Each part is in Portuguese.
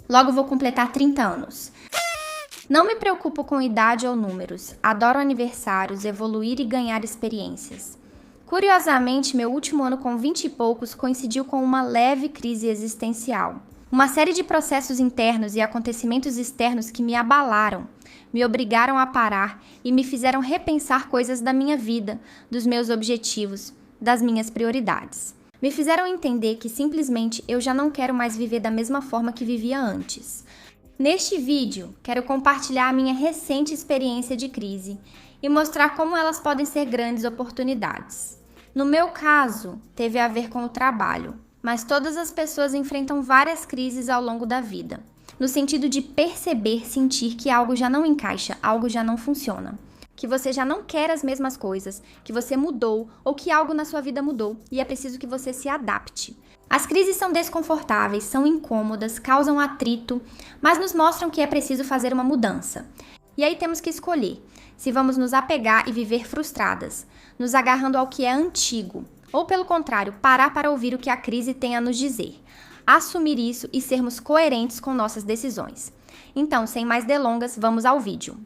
Logo vou completar 30 anos. Não me preocupo com idade ou números. Adoro aniversários, evoluir e ganhar experiências. Curiosamente, meu último ano com 20 e poucos coincidiu com uma leve crise existencial. Uma série de processos internos e acontecimentos externos que me abalaram, me obrigaram a parar e me fizeram repensar coisas da minha vida, dos meus objetivos, das minhas prioridades. Me fizeram entender que simplesmente eu já não quero mais viver da mesma forma que vivia antes. Neste vídeo, quero compartilhar a minha recente experiência de crise e mostrar como elas podem ser grandes oportunidades. No meu caso, teve a ver com o trabalho, mas todas as pessoas enfrentam várias crises ao longo da vida, no sentido de perceber, sentir que algo já não encaixa, algo já não funciona. Que você já não quer as mesmas coisas, que você mudou ou que algo na sua vida mudou e é preciso que você se adapte. As crises são desconfortáveis, são incômodas, causam atrito, mas nos mostram que é preciso fazer uma mudança. E aí temos que escolher se vamos nos apegar e viver frustradas, nos agarrando ao que é antigo, ou pelo contrário, parar para ouvir o que a crise tem a nos dizer, assumir isso e sermos coerentes com nossas decisões. Então, sem mais delongas, vamos ao vídeo.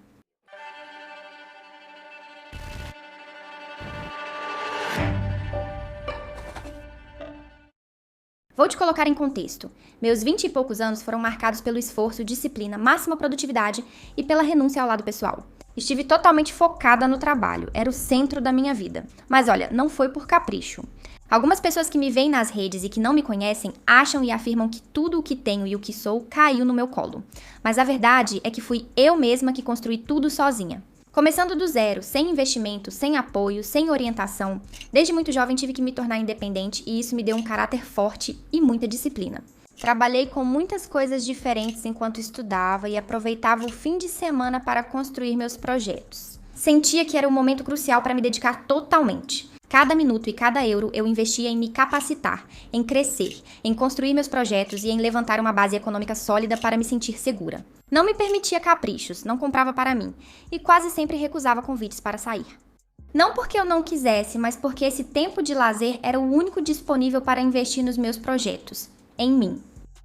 Vou te colocar em contexto. Meus 20 e poucos anos foram marcados pelo esforço, disciplina, máxima produtividade e pela renúncia ao lado pessoal. Estive totalmente focada no trabalho, era o centro da minha vida. Mas olha, não foi por capricho. Algumas pessoas que me veem nas redes e que não me conhecem acham e afirmam que tudo o que tenho e o que sou caiu no meu colo. Mas a verdade é que fui eu mesma que construí tudo sozinha. Começando do zero, sem investimento, sem apoio, sem orientação, desde muito jovem tive que me tornar independente e isso me deu um caráter forte e muita disciplina. Trabalhei com muitas coisas diferentes enquanto estudava e aproveitava o fim de semana para construir meus projetos. Sentia que era um momento crucial para me dedicar totalmente. Cada minuto e cada euro eu investia em me capacitar, em crescer, em construir meus projetos e em levantar uma base econômica sólida para me sentir segura. Não me permitia caprichos, não comprava para mim e quase sempre recusava convites para sair. Não porque eu não quisesse, mas porque esse tempo de lazer era o único disponível para investir nos meus projetos, em mim.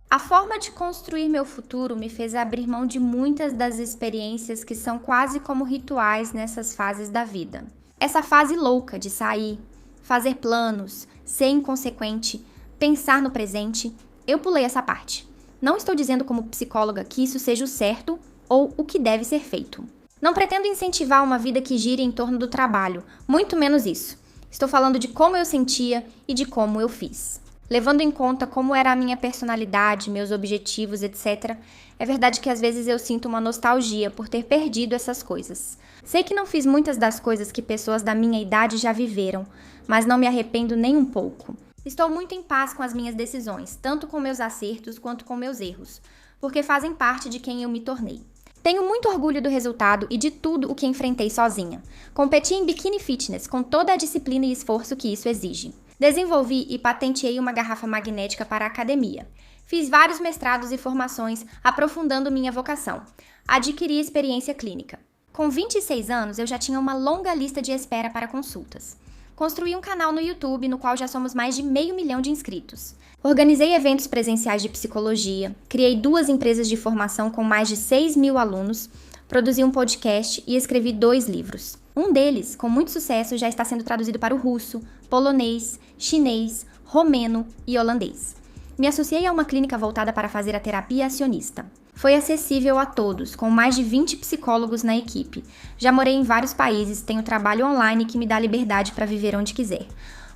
A forma de construir meu futuro me fez abrir mão de muitas das experiências que são quase como rituais nessas fases da vida. Essa fase louca de sair, fazer planos, ser inconsequente, pensar no presente, eu pulei essa parte. Não estou dizendo como psicóloga que isso seja o certo ou o que deve ser feito. Não pretendo incentivar uma vida que gire em torno do trabalho, muito menos isso. Estou falando de como eu sentia e de como eu fiz. Levando em conta como era a minha personalidade, meus objetivos, etc., é verdade que às vezes eu sinto uma nostalgia por ter perdido essas coisas. Sei que não fiz muitas das coisas que pessoas da minha idade já viveram, mas não me arrependo nem um pouco. Estou muito em paz com as minhas decisões, tanto com meus acertos quanto com meus erros, porque fazem parte de quem eu me tornei. Tenho muito orgulho do resultado e de tudo o que enfrentei sozinha. Competi em bikini fitness com toda a disciplina e esforço que isso exige. Desenvolvi e patenteei uma garrafa magnética para a academia. Fiz vários mestrados e formações aprofundando minha vocação. Adquiri experiência clínica. Com 26 anos, eu já tinha uma longa lista de espera para consultas. Construí um canal no YouTube no qual já somos mais de 500 mil de inscritos. Organizei eventos presenciais de psicologia, criei 2 empresas de formação com mais de 6 mil alunos, produzi um podcast e escrevi 2 livros. Um deles, com muito sucesso, já está sendo traduzido para o russo, polonês, chinês, romeno e holandês. Me associei a uma clínica voltada para fazer a terapia acionista. Foi acessível a todos, com mais de 20 psicólogos na equipe. Já morei em vários países, tenho trabalho online que me dá liberdade para viver onde quiser.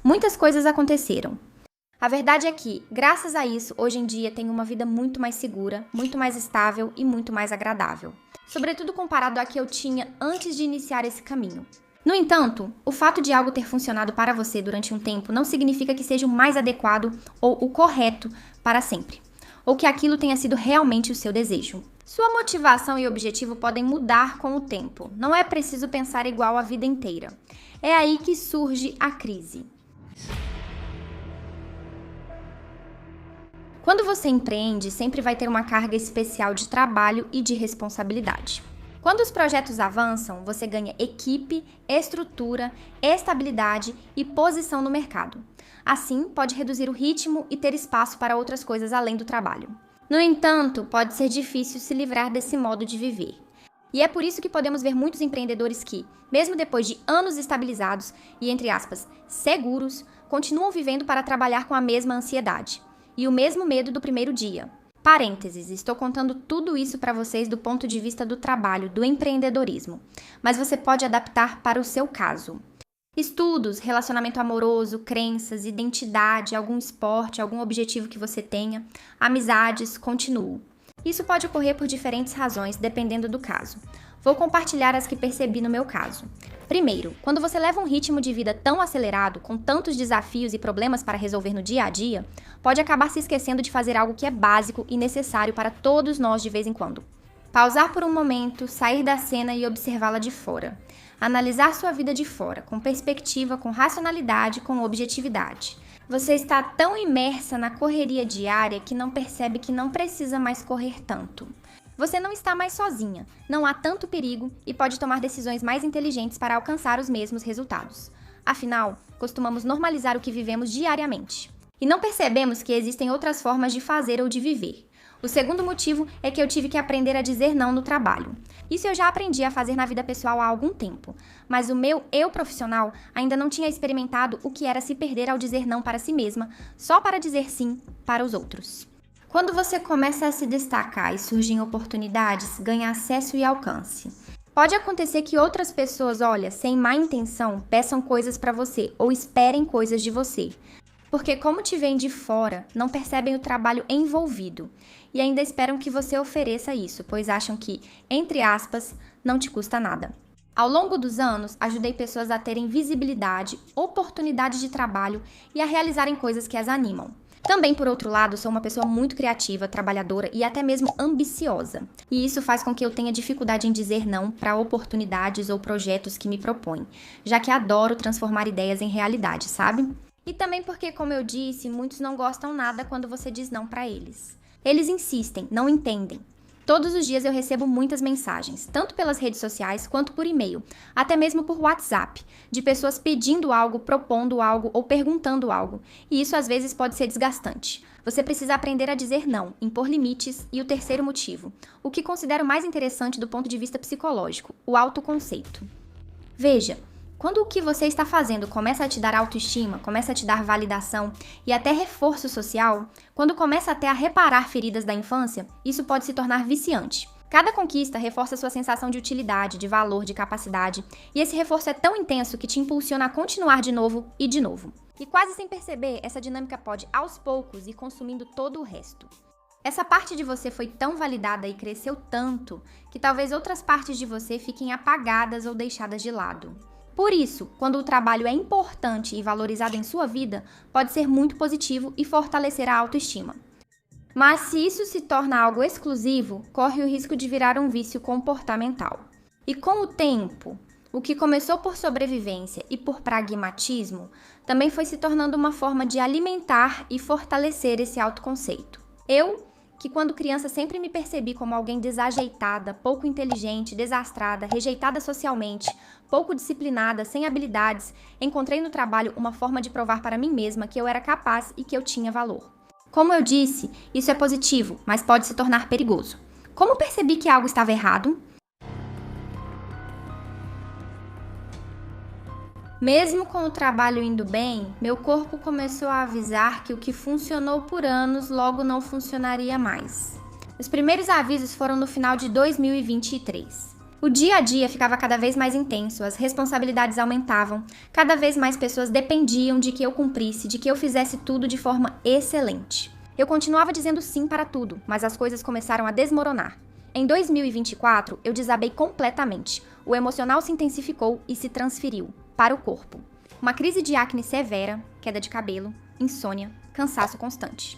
Muitas coisas aconteceram. A verdade é que, graças a isso, hoje em dia tenho uma vida muito mais segura, muito mais estável e muito mais agradável. Sobretudo comparado à que eu tinha antes de iniciar esse caminho. No entanto, o fato de algo ter funcionado para você durante um tempo não significa que seja o mais adequado ou o correto para sempre, ou que aquilo tenha sido realmente o seu desejo. Sua motivação e objetivo podem mudar com o tempo, não é preciso pensar igual a vida inteira. É aí que surge a crise. Quando você empreende, sempre vai ter uma carga especial de trabalho e de responsabilidade. Quando os projetos avançam, você ganha equipe, estrutura, estabilidade e posição no mercado. Assim, pode reduzir o ritmo e ter espaço para outras coisas além do trabalho. No entanto, pode ser difícil se livrar desse modo de viver. E é por isso que podemos ver muitos empreendedores que, mesmo depois de anos estabilizados e, entre aspas, seguros, continuam vivendo para trabalhar com a mesma ansiedade e o mesmo medo do primeiro dia. Parênteses, estou contando tudo isso para vocês do ponto de vista do trabalho, do empreendedorismo, mas você pode adaptar para o seu caso. Estudos, relacionamento amoroso, crenças, identidade, algum esporte, algum objetivo que você tenha, amizades, continuo. Isso pode ocorrer por diferentes razões, dependendo do caso. Vou compartilhar as que percebi no meu caso. Primeiro, quando você leva um ritmo de vida tão acelerado, com tantos desafios e problemas para resolver no dia a dia, pode acabar se esquecendo de fazer algo que é básico e necessário para todos nós de vez em quando. Pausar por um momento, sair da cena e observá-la de fora. Analisar sua vida de fora, com perspectiva, com racionalidade, com objetividade. Você está tão imersa na correria diária que não percebe que não precisa mais correr tanto. Você não está mais sozinha, não há tanto perigo e pode tomar decisões mais inteligentes para alcançar os mesmos resultados. Afinal, costumamos normalizar o que vivemos diariamente. E não percebemos que existem outras formas de fazer ou de viver. O segundo motivo é que eu tive que aprender a dizer não no trabalho. Isso eu já aprendi a fazer na vida pessoal há algum tempo, mas o meu eu profissional ainda não tinha experimentado o que era se perder ao dizer não para si mesma, só para dizer sim para os outros. Quando você começa a se destacar e surgem oportunidades, ganha acesso e alcance. Pode acontecer que outras pessoas, sem má intenção, peçam coisas para você ou esperem coisas de você. Porque como te veem de fora, não percebem o trabalho envolvido e ainda esperam que você ofereça isso, pois acham que, entre aspas, não te custa nada. Ao longo dos anos, ajudei pessoas a terem visibilidade, oportunidades de trabalho e a realizarem coisas que as animam. Também, por outro lado, sou uma pessoa muito criativa, trabalhadora e até mesmo ambiciosa. E isso faz com que eu tenha dificuldade em dizer não para oportunidades ou projetos que me propõem, já que adoro transformar ideias em realidade, sabe? E também porque, como eu disse, muitos não gostam nada quando você diz não para eles. Eles insistem, não entendem. Todos os dias eu recebo muitas mensagens, tanto pelas redes sociais quanto por e-mail, até mesmo por WhatsApp, de pessoas pedindo algo, propondo algo ou perguntando algo. E isso às vezes pode ser desgastante. Você precisa aprender a dizer não, impor limites e o terceiro motivo, o que considero mais interessante do ponto de vista psicológico, o autoconceito. Veja, quando o que você está fazendo começa a te dar autoestima, começa a te dar validação e até reforço social, quando começa até a reparar feridas da infância, isso pode se tornar viciante. Cada conquista reforça sua sensação de utilidade, de valor, de capacidade, e esse reforço é tão intenso que te impulsiona a continuar de novo e de novo. E quase sem perceber, essa dinâmica pode, aos poucos, ir consumindo todo o resto. Essa parte de você foi tão validada e cresceu tanto que talvez outras partes de você fiquem apagadas ou deixadas de lado. Por isso, quando o trabalho é importante e valorizado em sua vida, pode ser muito positivo e fortalecer a autoestima. Mas se isso se torna algo exclusivo, corre o risco de virar um vício comportamental. E com o tempo, o que começou por sobrevivência e por pragmatismo, também foi se tornando uma forma de alimentar e fortalecer esse autoconceito. Eu, que quando criança sempre me percebi como alguém desajeitada, pouco inteligente, desastrada, rejeitada socialmente, pouco disciplinada, sem habilidades, encontrei no trabalho uma forma de provar para mim mesma que eu era capaz e que eu tinha valor. Como eu disse, isso é positivo, mas pode se tornar perigoso. Como percebi que algo estava errado? Mesmo com o trabalho indo bem, meu corpo começou a avisar que o que funcionou por anos logo não funcionaria mais. Os primeiros avisos foram no final de 2023. O dia a dia ficava cada vez mais intenso, as responsabilidades aumentavam, cada vez mais pessoas dependiam de que eu cumprisse, de que eu fizesse tudo de forma excelente. Eu continuava dizendo sim para tudo, mas as coisas começaram a desmoronar. Em 2024, eu desabei completamente. O emocional se intensificou e se transferiu para o corpo. Uma crise de acne severa, queda de cabelo, insônia, cansaço constante.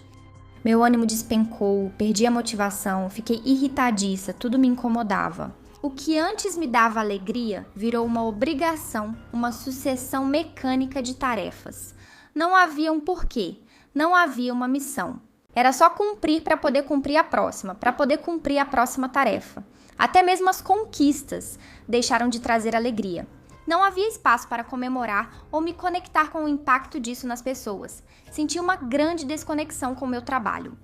Meu ânimo despencou, perdi a motivação, fiquei irritadiça, tudo me incomodava. O que antes me dava alegria virou uma obrigação, uma sucessão mecânica de tarefas. Não havia um porquê, não havia uma missão. Era só cumprir para poder cumprir a próxima, para poder cumprir a próxima tarefa. Até mesmo as conquistas deixaram de trazer alegria. Não havia espaço para comemorar ou me conectar com o impacto disso nas pessoas. Senti uma grande desconexão com o meu trabalho.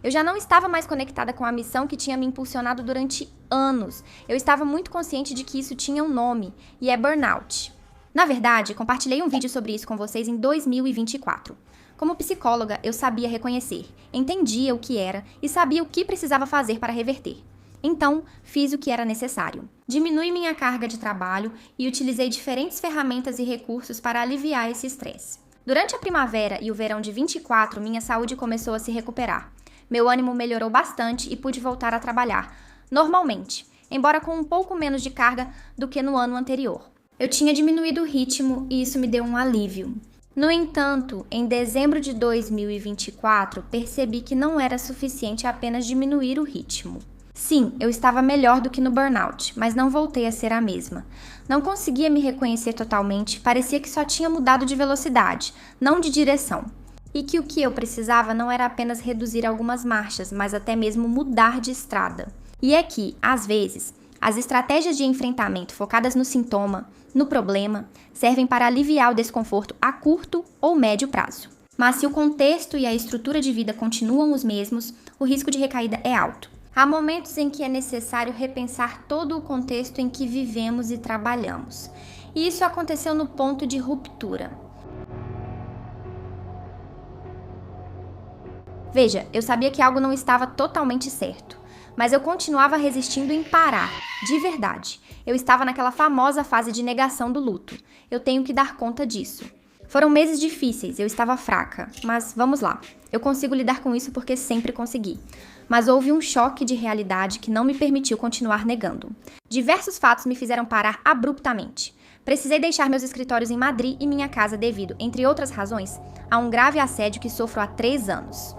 Eu já não estava mais conectada com a missão que tinha me impulsionado durante anos. Eu estava muito consciente de que isso tinha um nome, e é burnout. Na verdade, compartilhei um vídeo sobre isso com vocês em 2024. Como psicóloga, eu sabia reconhecer, entendia o que era e sabia o que precisava fazer para reverter. Então, fiz o que era necessário. Diminui minha carga de trabalho e utilizei diferentes ferramentas e recursos para aliviar esse estresse. Durante a primavera e o verão de 24, minha saúde começou a se recuperar. Meu ânimo melhorou bastante e pude voltar a trabalhar, normalmente, embora com um pouco menos de carga do que no ano anterior. Eu tinha diminuído o ritmo e isso me deu um alívio. No entanto, em dezembro de 2024, percebi que não era suficiente apenas diminuir o ritmo. Sim, eu estava melhor do que no burnout, mas não voltei a ser a mesma. Não conseguia me reconhecer totalmente, parecia que só tinha mudado de velocidade, não de direção. E que o que eu precisava não era apenas reduzir algumas marchas, mas até mesmo mudar de estrada. E é que, às vezes, as estratégias de enfrentamento focadas no sintoma, no problema, servem para aliviar o desconforto a curto ou médio prazo. Mas se o contexto e a estrutura de vida continuam os mesmos, o risco de recaída é alto. Há momentos em que é necessário repensar todo o contexto em que vivemos e trabalhamos. E isso aconteceu no ponto de ruptura. Veja, eu sabia que algo não estava totalmente certo, mas eu continuava resistindo em parar, de verdade. Eu estava naquela famosa fase de negação do luto. Eu tenho que dar conta disso. Foram meses difíceis, eu estava fraca, mas vamos lá. Eu consigo lidar com isso porque sempre consegui. Mas houve um choque de realidade que não me permitiu continuar negando. Diversos fatos me fizeram parar abruptamente. Precisei deixar meus escritórios em Madrid e minha casa devido, entre outras razões, a um grave assédio que sofro há 3 anos.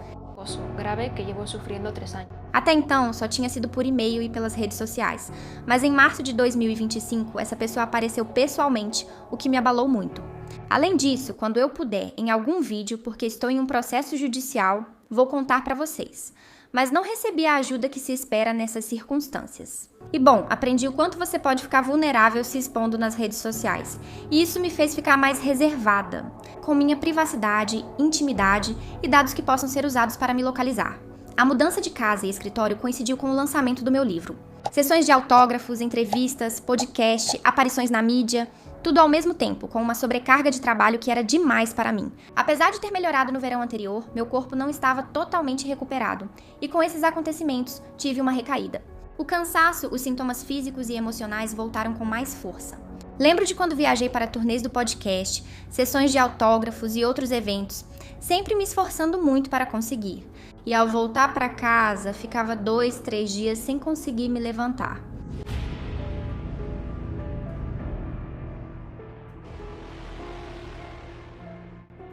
Grave que llevo sufriendo 3 anos. Até então, só tinha sido por e-mail e pelas redes sociais, mas em março de 2025, essa pessoa apareceu pessoalmente, o que me abalou muito. Além disso, quando eu puder, em algum vídeo, porque estou em um processo judicial, vou contar para vocês. Mas não recebi a ajuda que se espera nessas circunstâncias. E bom, aprendi o quanto você pode ficar vulnerável se expondo nas redes sociais. E isso me fez ficar mais reservada, com minha privacidade, intimidade e dados que possam ser usados para me localizar. A mudança de casa e escritório coincidiu com o lançamento do meu livro. Sessões de autógrafos, entrevistas, podcast, aparições na mídia, tudo ao mesmo tempo, com uma sobrecarga de trabalho que era demais para mim. Apesar de ter melhorado no verão anterior, meu corpo não estava totalmente recuperado, e com esses acontecimentos, tive uma recaída. O cansaço, os sintomas físicos e emocionais voltaram com mais força. Lembro de quando viajei para turnês do podcast, sessões de autógrafos e outros eventos, sempre me esforçando muito para conseguir. E ao voltar para casa, ficava 2, 3 dias sem conseguir me levantar.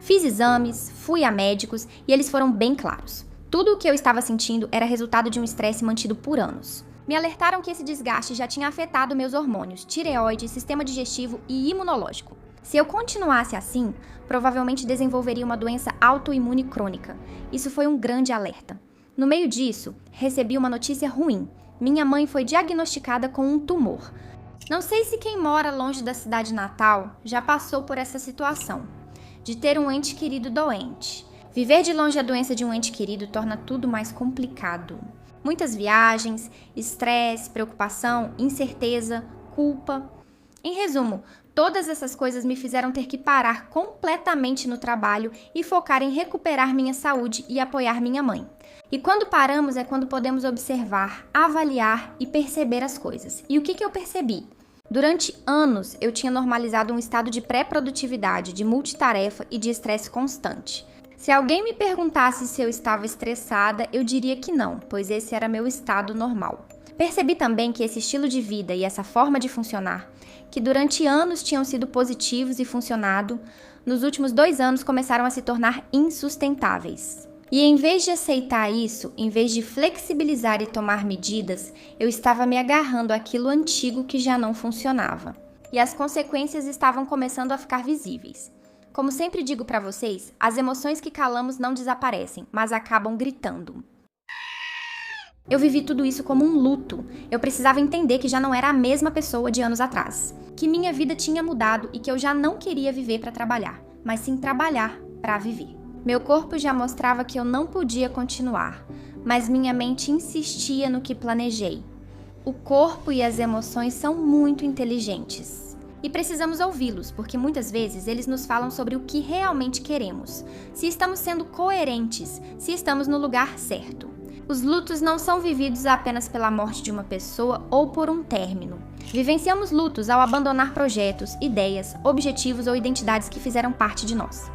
Fiz exames, fui a médicos e eles foram bem claros. Tudo o que eu estava sentindo era resultado de um estresse mantido por anos. Me alertaram que esse desgaste já tinha afetado meus hormônios, tireoide, sistema digestivo e imunológico. Se eu continuasse assim, provavelmente desenvolveria uma doença autoimune crônica. Isso foi um grande alerta. No meio disso, recebi uma notícia ruim. Minha mãe foi diagnosticada com um tumor. Não sei se quem mora longe da cidade natal já passou por essa situação, de ter um ente querido doente. Viver de longe a doença de um ente querido torna tudo mais complicado. Muitas viagens, estresse, preocupação, incerteza, culpa. Em resumo, todas essas coisas me fizeram ter que parar completamente no trabalho e focar em recuperar minha saúde e apoiar minha mãe. E quando paramos é quando podemos observar, avaliar e perceber as coisas. E o que eu percebi? Durante anos, eu tinha normalizado um estado de pré-produtividade, de multitarefa e de estresse constante. Se alguém me perguntasse se eu estava estressada, eu diria que não, pois esse era meu estado normal. Percebi também que esse estilo de vida e essa forma de funcionar, que durante anos tinham sido positivos e funcionado, nos últimos 2 anos começaram a se tornar insustentáveis. E em vez de aceitar isso, em vez de flexibilizar e tomar medidas, eu estava me agarrando àquilo antigo que já não funcionava. E as consequências estavam começando a ficar visíveis. Como sempre digo para vocês, as emoções que calamos não desaparecem, mas acabam gritando. Eu vivi tudo isso como um luto. Eu precisava entender que já não era a mesma pessoa de anos atrás. Que minha vida tinha mudado e que eu já não queria viver para trabalhar, mas sim trabalhar para viver. Meu corpo já mostrava que eu não podia continuar, mas minha mente insistia no que planejei. O corpo e as emoções são muito inteligentes. E precisamos ouvi-los, porque muitas vezes eles nos falam sobre o que realmente queremos, se estamos sendo coerentes, se estamos no lugar certo. Os lutos não são vividos apenas pela morte de uma pessoa ou por um término. Vivenciamos lutos ao abandonar projetos, ideias, objetivos ou identidades que fizeram parte de nós.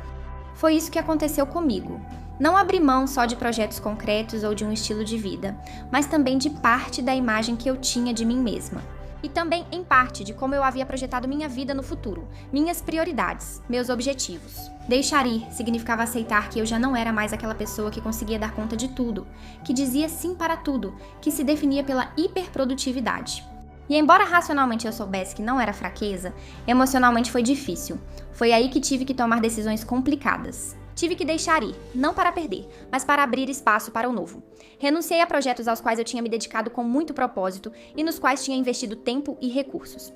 Foi isso que aconteceu comigo. Não abri mão só de projetos concretos ou de um estilo de vida, mas também de parte da imagem que eu tinha de mim mesma. E também, em parte, de como eu havia projetado minha vida no futuro, minhas prioridades, meus objetivos. Deixar ir significava aceitar que eu já não era mais aquela pessoa que conseguia dar conta de tudo, que dizia sim para tudo, que se definia pela hiperprodutividade. E embora racionalmente eu soubesse que não era fraqueza, emocionalmente foi difícil. Foi aí que tive que tomar decisões complicadas. Tive que deixar ir, não para perder, mas para abrir espaço para o novo. Renunciei a projetos aos quais eu tinha me dedicado com muito propósito e nos quais tinha investido tempo e recursos.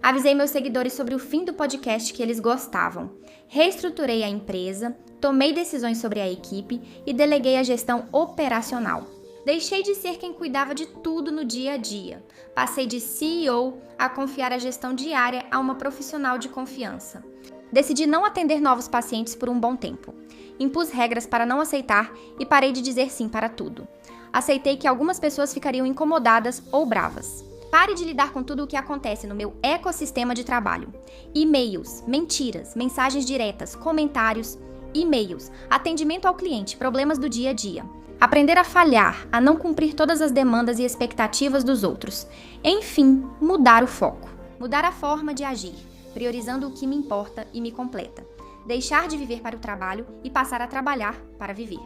Avisei meus seguidores sobre o fim do podcast que eles gostavam. Reestruturei a empresa, tomei decisões sobre a equipe e deleguei a gestão operacional. Deixei de ser quem cuidava de tudo no dia a dia. Passei de CEO a confiar a gestão diária a uma profissional de confiança. Decidi não atender novos pacientes por um bom tempo. Impus regras para não aceitar e parei de dizer sim para tudo. Aceitei que algumas pessoas ficariam incomodadas ou bravas. Pare de lidar com tudo o que acontece no meu ecossistema de trabalho. E-mails, mentiras, mensagens diretas, comentários, e-mails, atendimento ao cliente, problemas do dia a dia. Aprender a falhar, a não cumprir todas as demandas e expectativas dos outros. Enfim, mudar o foco. Mudar a forma de agir, priorizando o que me importa e me completa. Deixar de viver para o trabalho e passar a trabalhar para viver.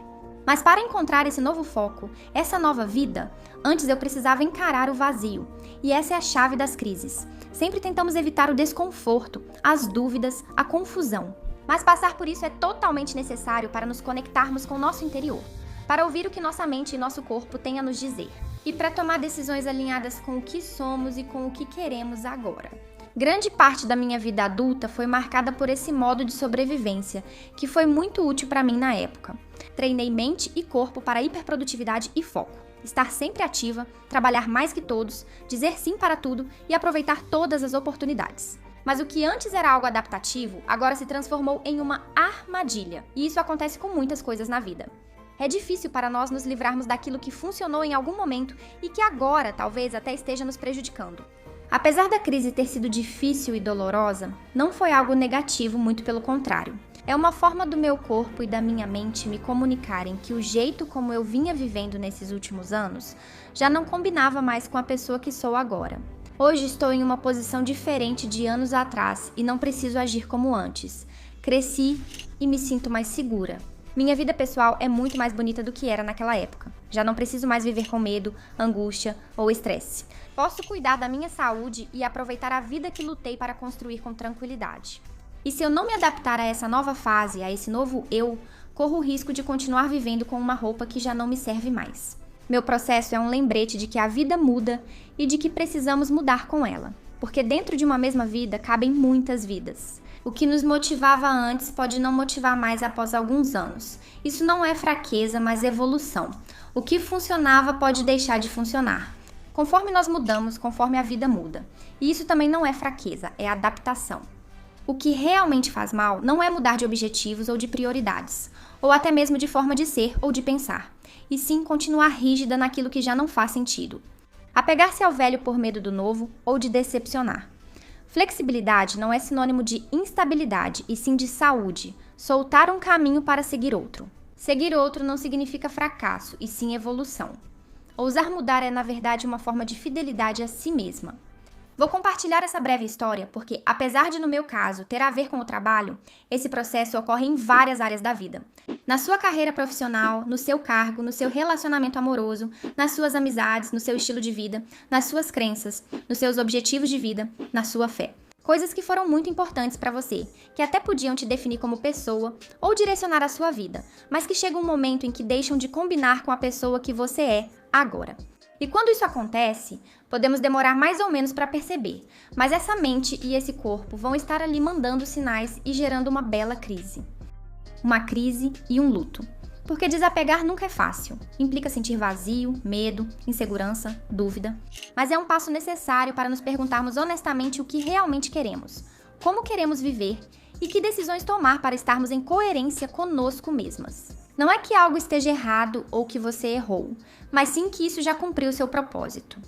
Mas para encontrar esse novo foco, essa nova vida, antes eu precisava encarar o vazio. E essa é a chave das crises. Sempre tentamos evitar o desconforto, as dúvidas, a confusão. Mas passar por isso é totalmente necessário para nos conectarmos com o nosso interior, para ouvir o que nossa mente e nosso corpo têm a nos dizer, e para tomar decisões alinhadas com o que somos e com o que queremos agora. Grande parte da minha vida adulta foi marcada por esse modo de sobrevivência, que foi muito útil para mim na época. Treinei mente e corpo para hiperprodutividade e foco. Estar sempre ativa, trabalhar mais que todos, dizer sim para tudo e aproveitar todas as oportunidades. Mas o que antes era algo adaptativo, agora se transformou em uma armadilha. E isso acontece com muitas coisas na vida. É difícil para nós nos livrarmos daquilo que funcionou em algum momento e que agora talvez até esteja nos prejudicando. Apesar da crise ter sido difícil e dolorosa, não foi algo negativo, muito pelo contrário. É uma forma do meu corpo e da minha mente me comunicarem que o jeito como eu vinha vivendo nesses últimos anos já não combinava mais com a pessoa que sou agora. Hoje estou em uma posição diferente de anos atrás e não preciso agir como antes. Cresci e me sinto mais segura. Minha vida pessoal é muito mais bonita do que era naquela época. Já não preciso mais viver com medo, angústia ou estresse. Posso cuidar da minha saúde e aproveitar a vida que lutei para construir com tranquilidade. E se eu não me adaptar a essa nova fase, a esse novo eu, corro o risco de continuar vivendo com uma roupa que já não me serve mais. Meu processo é um lembrete de que a vida muda e de que precisamos mudar com ela. Porque dentro de uma mesma vida cabem muitas vidas. O que nos motivava antes pode não motivar mais após alguns anos. Isso não é fraqueza, mas evolução. O que funcionava pode deixar de funcionar. Conforme nós mudamos, conforme a vida muda. E isso também não é fraqueza, é adaptação. O que realmente faz mal não é mudar de objetivos ou de prioridades, ou até mesmo de forma de ser ou de pensar, e sim continuar rígida naquilo que já não faz sentido. Apegar-se ao velho por medo do novo ou de decepcionar. Flexibilidade não é sinônimo de instabilidade, e sim de saúde, soltar um caminho para seguir outro. Seguir outro não significa fracasso, e sim evolução. Ousar mudar é, na verdade, uma forma de fidelidade a si mesma. Vou compartilhar essa breve história porque, apesar de, no meu caso, ter a ver com o trabalho, esse processo ocorre em várias áreas da vida. Na sua carreira profissional, no seu cargo, no seu relacionamento amoroso, nas suas amizades, no seu estilo de vida, nas suas crenças, nos seus objetivos de vida, na sua fé. Coisas que foram muito importantes para você, que até podiam te definir como pessoa ou direcionar a sua vida, mas que chega um momento em que deixam de combinar com a pessoa que você é agora. E quando isso acontece, podemos demorar mais ou menos para perceber, mas essa mente e esse corpo vão estar ali mandando sinais e gerando uma bela crise. Uma crise e um luto. Porque desapegar nunca é fácil. Implica sentir vazio, medo, insegurança, dúvida. Mas é um passo necessário para nos perguntarmos honestamente o que realmente queremos, como queremos viver e que decisões tomar para estarmos em coerência conosco mesmas. Não é que algo esteja errado ou que você errou, mas sim que isso já cumpriu seu propósito.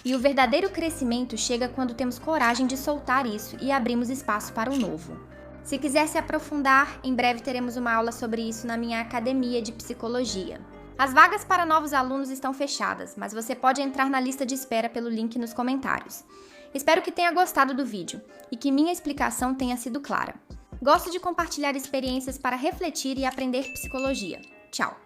E o verdadeiro crescimento chega quando temos coragem de soltar isso e abrimos espaço para o novo. Se quiser se aprofundar, em breve teremos uma aula sobre isso na minha academia de psicologia. As vagas para novos alunos estão fechadas, mas você pode entrar na lista de espera pelo link nos comentários. Espero que tenha gostado do vídeo e que minha explicação tenha sido clara. Gosto de compartilhar experiências para refletir e aprender psicologia. Tchau!